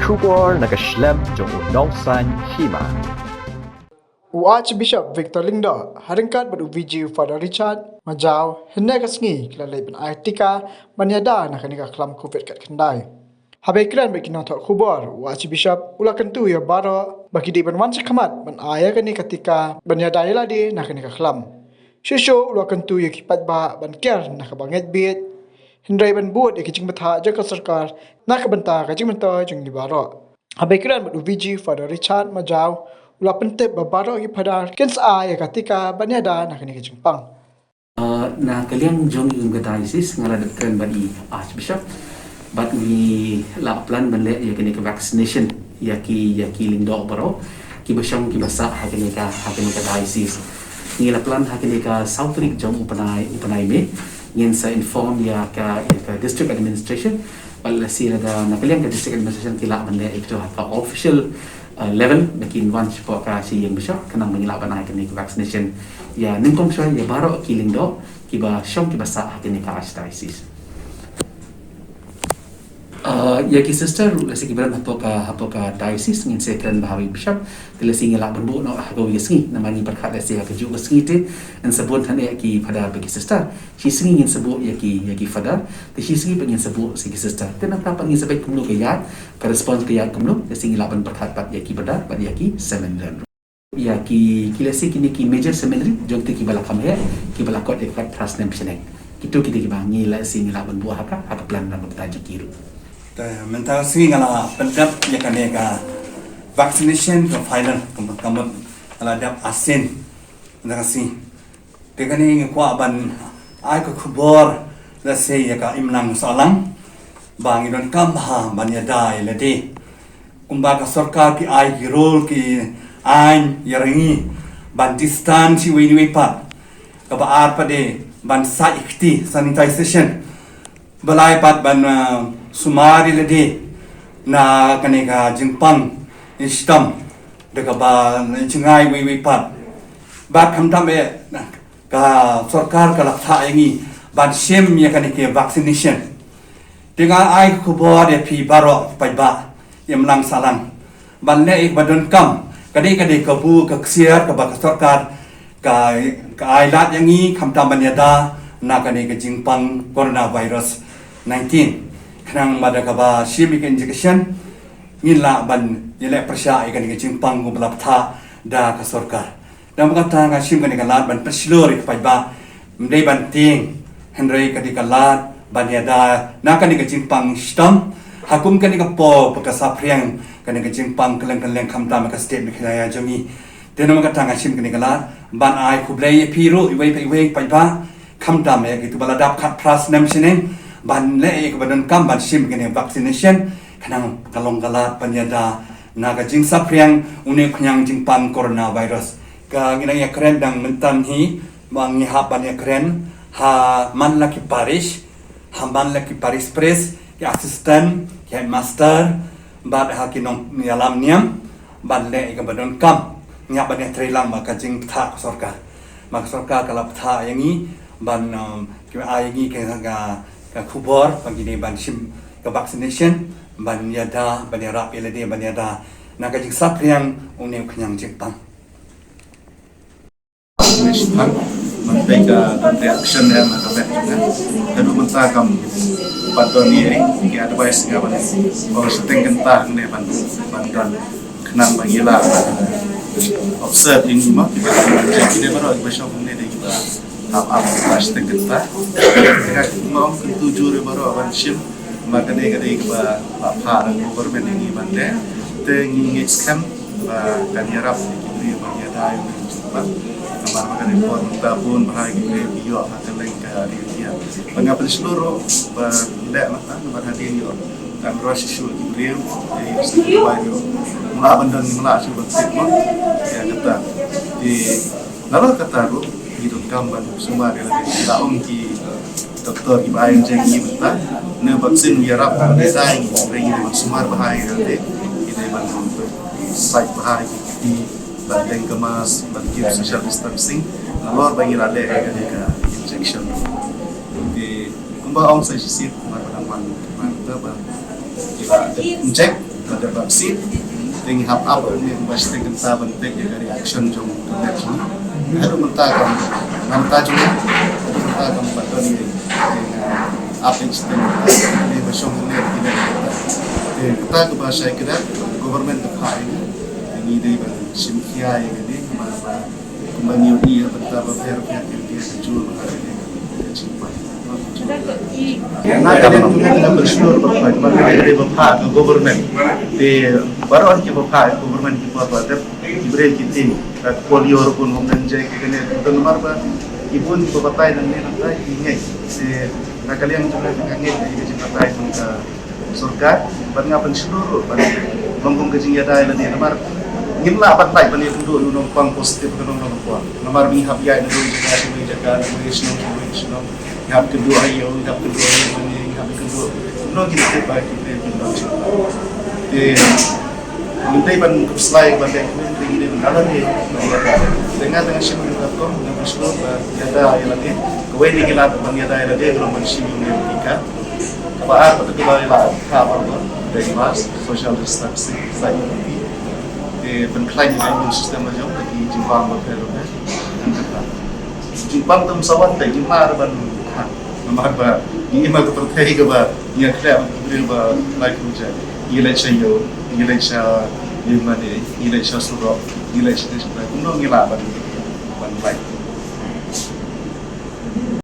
Kubor nakaslem jong unongsan hima. Archbishop Victor Lingdo haringkat badu VG Father Richard Majau hendak kasngi kelalai ben Artika banyada nak kanika kelam COVID kat kendai. Habai kran bagi notok kubor Archbishop ulakan tu ya baro bagi di ben wan sekamat ben aya kani ketika banyada ila di nak kanika kelam. Shisho ulakan tu ya kipat ba ben ker nak banget bit hindai ben buat ya kicing betha jaga sarkar nak benta kacing benta jeng di baro. Habai kran badu VG Father Richard Majau ulah pentep babaro gi pada ken sa ya ketika banyada nak ni Jepang. Na kalian jong yung diocese ngaladat kren badi Archbishop but we la plan banle ya kini ke vaccination ya ki lingdo baro ki basyang ki basa hakini ka diocese ni la plan hakini ka South Rig jong upanai me yen sa inform ya ka district administration wala sila da na kalian ka district administration kila banle ito ha official level bikin once po ka si yang besar kanang mengilaban ay kini vaccination ya ningkong siya ya baro kiling do kiba syong kiba sa kini ka archdiocese ya ki sister lasi kibaran hapo ka diocese ngin sekren bahawi bishop lasi ngila berbu no hago yesngi namani berkat lasi ka juga skite en sebut hane ki pada bagi sister si singi ngin sebut ya ki fada ti si singi bagi sebut si sister tenang apa ngin sebaik kumlu ke ya respons ke ya kumlu lasi ngila berkat pat ya ki pada pat ya ki seminary ya ki lasi kini ki major seminary jong ti ki bala kam he ki bala kot e fat trust nem psenek kitu kita ki bangi la si ngila berbu haka plan na bertajuk kiru mental sing ala pentap ya kaneka vaccination ke final kamu ala dap asin nakasi tekani kwa ban ai ko khubor la se ya ka imnang salang bangi don kam ha ban ya dai le de kumba ka sarkar ki ai ki role ki ain yaringi ban distance si wi pa ka ba ar pa de ban sa ikti sanitization balai pat ban sumari lede na kaneka jingpang istam deka ba chingai wi pat ba khamtam e ka sarkar ka lakha yangi ban shem ya kaneke vaccination tinga ai ko bo de pi baro pai ba yamlang salang ban le ek badon kam kade ka bu ka ksiar ka ba sarkar ka ai lat yangi khamtam banyada na kaneka jingpang coronavirus 19 kanang madakaba civic education ngila ban yele persya ikan ke jimpang go belaptha da ka sarkar da makata nga sim kan lat ban peslori ka ba mdei ban ting henry ka dikalat ban yada na kan ke jimpang stam hakum kan ka po ka sapriang kan ke jimpang keleng khamta ka state me khaya jami teno makata nga sim kan lat ban ai khublei piru iwei pa ba khamta me ki tu baladap khat pras nam sineng ban le ek badan kam ban sim kene vaccination kanang kalong kala panyada naga jing sapriang une khnyang jing pan coronavirus ka nginang ya kren dang mentan hi bang ha ban ya kren ha man la ki parish press ki assistant ki master bad ha ki nong yalam niam ban le ek badan kam nya ban ya trilang maka jing tha sarkar kala tha yangi ban ki ayangi ke ka kubor bagi ni ban sim ka vaccination ban yada ban rap elade ban yada na ka jing sapriang une khnyang jingpang vaccination mantega reaction ya na ka kadu menta kam padoni ki advice ga ban or seteng kenta ne ban dan khnang bagila observe in ma ki ne baro ibasha ne de kita up seteng kenta ngom ketujuh baru awan sim makane kade ba pha government ini bande te ngi scam ba kanirap ki ba ya dai ba kamar makane pon tabun bahagi video akan link ke dia pengapel seluruh ba le mata nomor hadir yo kan rush issue di beliau di bayu mula bandan mula su bakti mo ya kata di lalu kata ru hidup gambar semua dia laung ki doktor ibayan jengi beta ne vaksin yarap design bring in semua bahaya nanti ini bantu site bahaya di bandeng kemas bagi social distancing lalu bagi rale ke injection di kumba ong saya sisir mana kita inject pada vaksin dengan hap apa yang pasti kita bentuk dari action jom election harus mentahkan juga mentahkan pada ni apa yang sedang ini bersumber kita ke bahasa kita government terkait ini dari simkia yang ini kembali ia bentar fair dia jual hari ini cepat. Nah, kami juga bersyukur bapak, dari bapak ke government di baru aja bapak government di bawah ada diberi kita polio pun membenjai kita ni betul nomor ber ibu di bapak dan ni nanti ingat nak kalian juga ingat di bapak itu ke surga banyak pensyukur banyak menggung kecing ada lagi nomor ngimla pantai banyak dulu numpang positif ke nomor bihab ya itu jaga Islam Ihap kedua ayo, ihap kedua no kita bagi kita bilang minta ban slide bandai ini dalam ni dengan siapa kita tu dengan bersyukur ada ayat lagi kau ini kita ban ada ayat lagi kalau masih minum tiga apa betul kita ayat apa dari mas social distancing saya penklaim dengan sistem macam lagi jimbang berfirman jimbang tu sawat dah jimbang ban nomor ba ini mah kepercayaan ke ba yang kelihatan beri ba like hujan nilai saya yang mana nilai saya suruh nilai saya sudah kuno nilai ban like